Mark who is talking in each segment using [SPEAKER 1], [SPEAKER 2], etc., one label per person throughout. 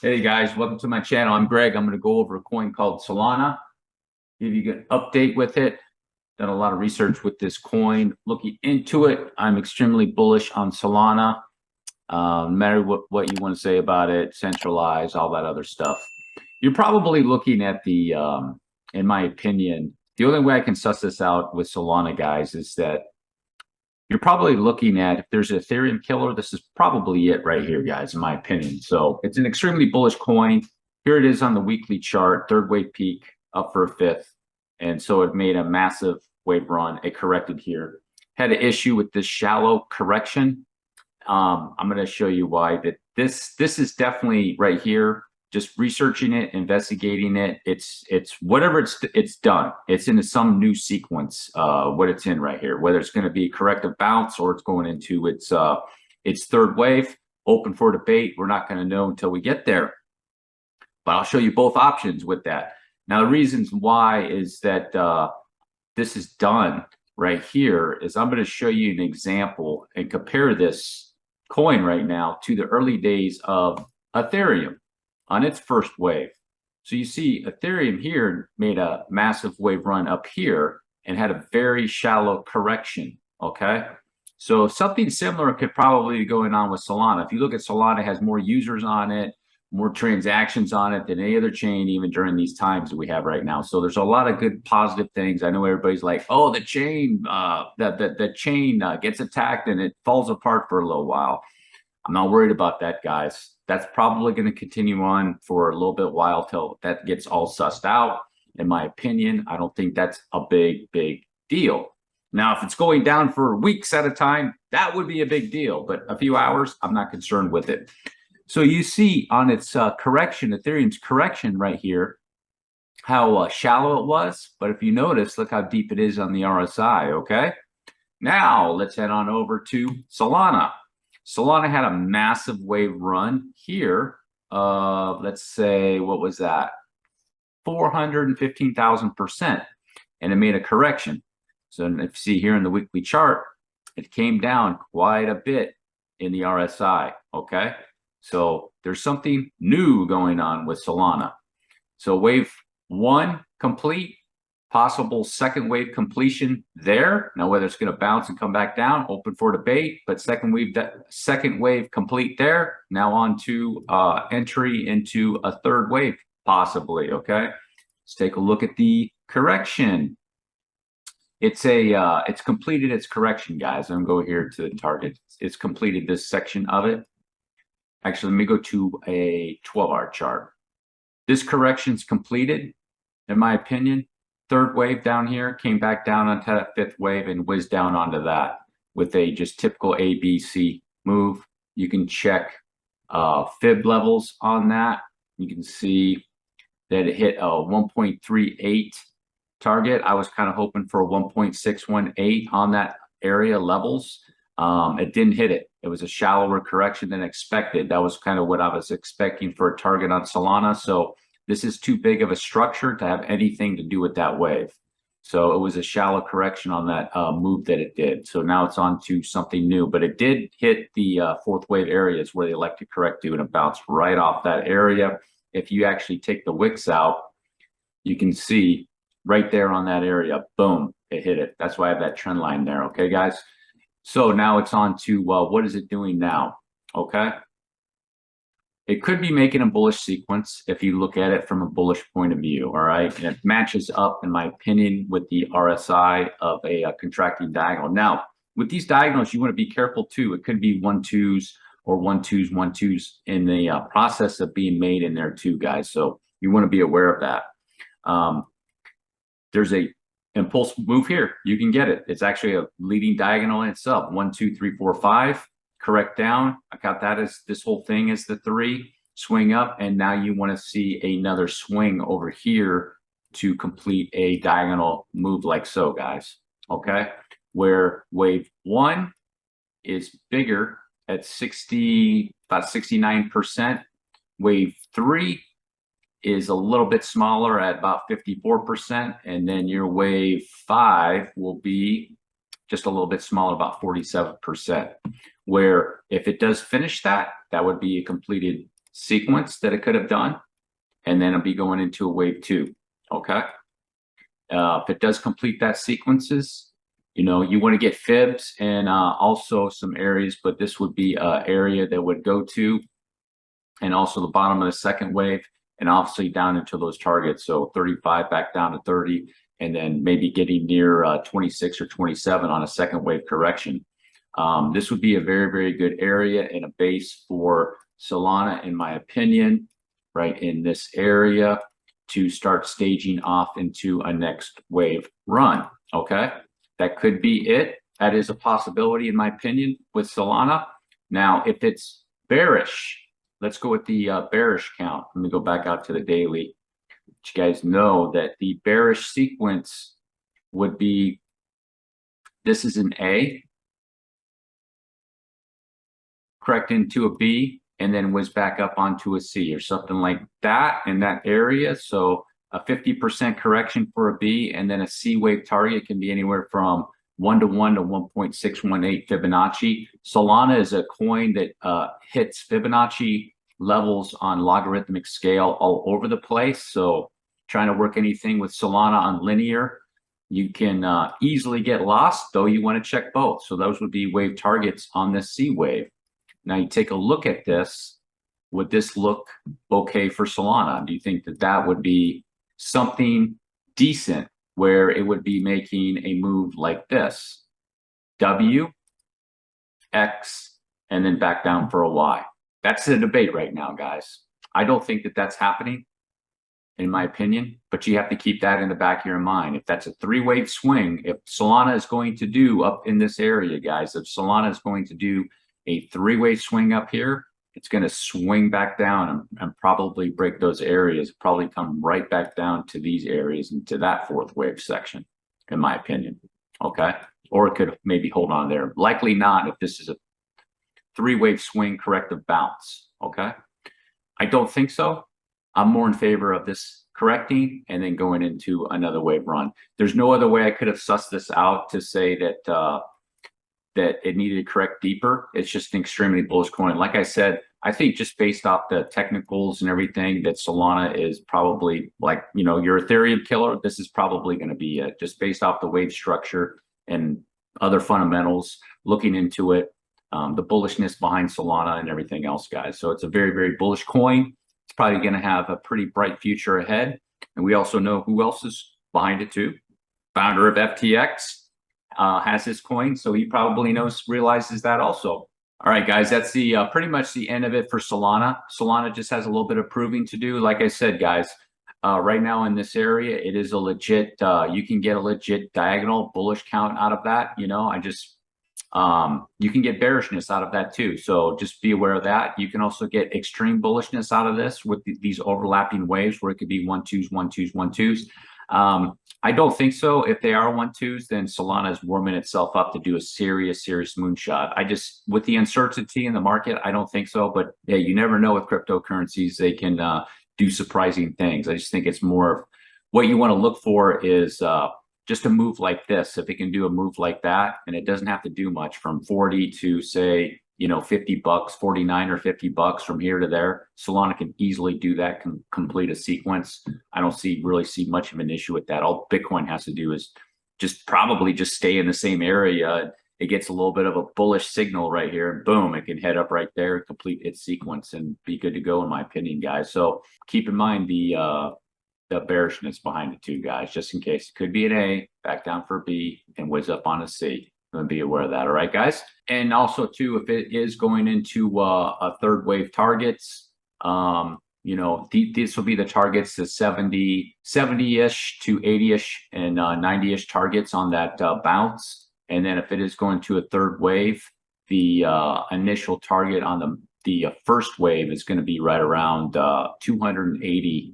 [SPEAKER 1] Hey guys, welcome to my channel. I'm Greg. I'm going to go over a coin called Solana, give you an update with it. Done a lot of research with this coin, looking into it. I'm extremely bullish on Solana. No matter what you want to say about it, centralized, all that other stuff. You're probably looking at the, in my opinion, the only way I can suss this out with Solana, guys, is that you're probably looking at, if there's an Ethereum killer, this is probably it right here, guys, in my opinion. So it's an extremely bullish coin. Here it is on the weekly chart, third wave peak, up for a fifth. And so it made a massive wave run. It corrected here. Had an issue with this shallow correction. I'm going to show you why. That this is definitely right here. Just researching it, investigating it. It's whatever it's done. It's into some new sequence. What it's in right here, whether it's going to be corrective bounce or it's going into its third wave. Open for debate. We're not going to know until we get there. But I'll show you both options with that. Now the reasons why is that this is done right here is I'm going to show you an example and compare this coin right now to the early days of Ethereum on its first wave. So you see Ethereum here made a massive wave run up here and had a very shallow correction. Okay. So something similar could probably be going on with Solana. If you look at Solana, it has more users on it, more transactions on it than any other chain, even during these times that we have right now. So there's a lot of good positive things. I know everybody's like, oh, the chain, the chain gets attacked and it falls apart for a little while. I'm not worried about that, guys. That's probably going to continue on for a little bit while till that gets all sussed out. In my opinion, I don't think that's a big deal. Now, if it's going down for weeks at a time, that would be a big deal. But a few hours, I'm not concerned with it. So you see on its correction, Ethereum's correction right here, how shallow it was. But if you notice, look how deep it is on the RSI, okay? Now, let's head on over to Solana. Solana had a massive wave run here of, let's say, what was that? 415,000%. And it made a correction. So if you see here in the weekly chart, it came down quite a bit in the RSI, okay? So there's something new going on with Solana. So wave one complete, possible second wave completion there. Now, whether it's going to bounce and come back down, open for debate, but second wave complete there. Now on to entry into a third wave, possibly, okay? Let's take a look at the correction. It's completed its correction, guys. I'm going to go here to the target. It's completed this section of it. Actually, let me go to a 12-hour chart. This correction's completed, in my opinion. Third wave down here, came back down onto that fifth wave and whizzed down onto that with a just typical ABC move. You can check fib levels on that. You can see that it hit a 1.38 target. I was kind of hoping for a 1.618 on that area levels. It didn't hit it. It was a shallower correction than expected. That was kind of what I was expecting for a target on Solana. So this is too big of a structure to have anything to do with that wave. So it was a shallow correction on that move that it did. So now it's on to something new, but it did hit the fourth wave areas where they like to correct to, and it bounced right off that area. If you actually take the wicks out, you can see right there on that area, boom, it hit it. That's why I have that trend line there. Okay, guys. So now it's on to what is it doing now? Okay. It could be making a bullish sequence if you look at it from a bullish point of view, all right? And it matches up, in my opinion, with the RSI of a contracting diagonal. Now, with these diagonals, you want to be careful too. It could be 1-2s or 1-2s, 1-2s in the process of being made in there too, guys. So you want to be aware of that. There's a impulse move here. You can get it. It's actually a leading diagonal in itself. 1, 2, 3, 4, 5. Correct down. I got that as this whole thing is the 3. Swing up, and now you want to see another swing over here to complete a diagonal move like so, guys. Okay, where wave 1 is bigger at about 69%. Wave 3 is a little bit smaller at about 54%, and then your wave 5 will be just a little bit smaller, about 47%. Where if it does finish that, that would be a completed sequence that it could have done, and then it'll be going into a wave 2. Okay. If it does complete that sequences, you know, you want to get fibs and also some areas, but this would be an area that would go to, and also the bottom of the second wave, and obviously down into those targets. So 35 back down to 30, and then maybe getting near 26 or 27 on a second wave correction. This would be a very, very good area and a base for Solana, in my opinion, right in this area, to start staging off into a next wave run. Okay, that could be it. That is a possibility, in my opinion, with Solana. Now, if it's bearish, let's go with the bearish count. Let me go back out to the daily. But you guys know that the bearish sequence would be, this is an A, correct into a B, and then whiz back up onto a C or something like that in that area. So a 50% correction for a B, and then a C wave target can be anywhere from 1-to-1 to 1.618 Fibonacci. Solana is a coin that hits Fibonacci levels on logarithmic scale all over the place. So trying to work anything with Solana on linear, you can easily get lost, though you want to check both. So those would be wave targets on this C wave. Now you take a look at this. Would this look okay for Solana? Do you think that that would be something decent where it would be making a move like this? W, X, and then back down for a Y. That's the debate right now, guys. I don't think that that's happening, in my opinion, but you have to keep that in the back of your mind. If that's a 3-wave swing, if Solana is going to do up in this area, guys, if Solana is going to do a 3-wave swing up here, it's going to swing back down and probably break those areas, probably come right back down to these areas and to that 4th wave section, in my opinion. Okay. Or it could maybe hold on there. Likely not if this is a 3-wave swing corrective bounce. Okay. I don't think so. I'm more in favor of this correcting and then going into another wave run. There's no other way I could have sussed this out to say that that it needed to correct deeper. It's just an extremely bullish coin. Like I said, I think just based off the technicals and everything, that Solana is probably, like, you know, your Ethereum killer. This is probably going to be it, just based off the wave structure and other fundamentals, looking into it, the bullishness behind Solana and everything else, guys. So it's a very, very bullish coin. It's probably going to have a pretty bright future ahead. And we also know who else is behind it too. Founder of FTX has his coin, so he probably realizes that also. All right, guys, that's the pretty much the end of it for Solana. Solana just has a little bit of proving to do. Like I said, guys, right now in this area, it is a legit, you can get a legit diagonal bullish count out of that. You know, you can get bearishness out of that too. So just be aware of that. You can also get extreme bullishness out of this with these overlapping waves where it could be 1-2s, 1-2s, 1-2s. I don't think so. If they are 1-2s, then Solana is warming itself up to do a serious moonshot. With the uncertainty in the market, I don't think so. But yeah, you never know with cryptocurrencies. They can do surprising things. I just think it's more of what you want to look for is just a move like this. If it can do a move like that, and it doesn't have to do much, from 40 to, say, you know, $50, 49 or $50 from here to there, Solana can easily do that, can complete a sequence. I don't really see much of an issue with that. All Bitcoin has to do is probably just stay in the same area. It gets a little bit of a bullish signal right here, and boom, it can head up right there, complete its sequence, and be good to go, in my opinion, guys. So keep in mind the bearishness behind it too, guys, just in case. It could be an A, back down for a B, and whiz up on a C. And be aware of that. All right, guys. And also too, if it is going into a 3rd wave targets, you know, these will be the targets, the 70-ish to 80-ish and 90-ish targets on that bounce. And then if it is going to a 3rd wave, the initial target on the 1st wave is going to be right around $280,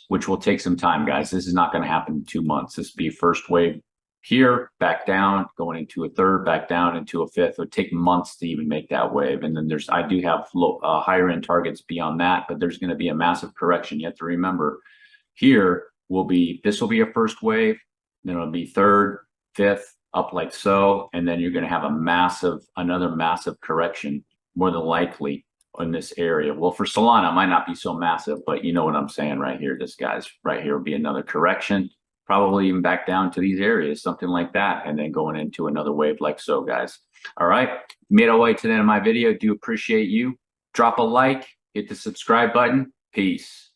[SPEAKER 1] which will take some time, guys. This is not going to happen in 2 months. This will be 1st wave here, back down, going into a 3rd, back down into a 5th. It would take months to even make that wave. And then I do have higher end targets beyond that, but there's going to be a massive correction. You have to remember, this will be a 1st wave, then it'll be 3rd, 5th, up like so, and then you're going to have another massive correction, more than likely, in this area. Well, for Solana, it might not be so massive, but you know what I'm saying right here. This guy's right here will be another correction, probably even back down to these areas, something like that, and then going into another wave like so, guys. All right, made our way to the end of my video. Do appreciate you. Drop a like, hit the subscribe button. Peace.